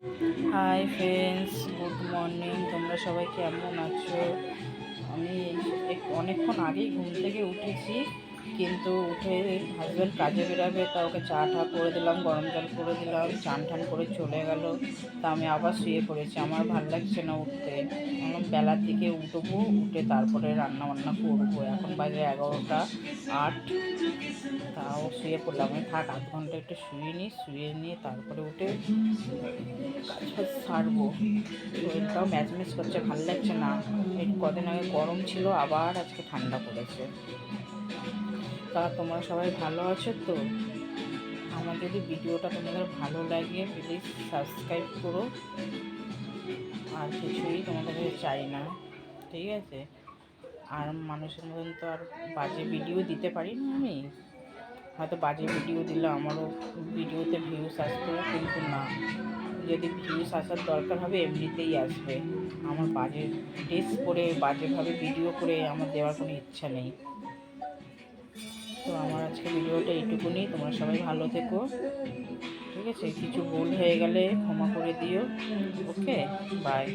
Hi friends, good morning. তোমরা সবাই কেমন আছো? আমি অনেকক্ষণ আগেই ঘুম থেকে উঠেছি, কিন্তু উঠে হাজব্যান্ড কাজে বেরাবে, তা ওকে চা টা করে দিলাম, গরম জল করে দিলাম, চান টান করে চলে গেল। তা আমি আবার শুয়ে পড়েছি, আমার ভাল লাগছে না উঠতে। আমি বেলার দিকে উঠবো, উঠে তারপরে রান্না বান্না করবো। এখন বাজে 11টা 8। তাও শুয়ে পড়লাম। আমি থাক আধ ঘন্টা একটু শুয়ে নিই, শুয়ে নিয়ে তারপরে উঠে কাজ ফাজ সারবো। শরীরটাও ম্যাজম্যাজ করছে, ভাল লাগছে না। এই কদিন আগে গরম ছিল, আবার আজকে ঠান্ডা পড়েছে। তা তোমরা সবাই ভালো আছো তো? আমার যদি ভিডিওটা তোমাদের ভালো লাগে প্লিজ সাবস্ক্রাইব করো। আর কিছুই তোমাদের কাছে চাই না, ঠিক আছে? আর মানুষের মতন তো আর বাজে ভিডিও দিতে পারি না আমি। হয়তো বাজে ভিডিও দিলে আমারও ভিডিওতে ভিউস আসবে, কিন্তু না, যদি ভিউস আসার দরকার হবে এমনিতেই আসবে। আমার বাজে ড্রেস পরে বাজেভাবে ভিডিও করে আমার দেওয়ার কোনো ইচ্ছা নেই। তো আমার আজকে ভিডিওটা এইটুকুনি। তোমরা সবাই ভালো থেকো, ঠিক আছে? কিছু ভুল হয়ে গেলে ক্ষমা করে দিও। ওকে, বাই।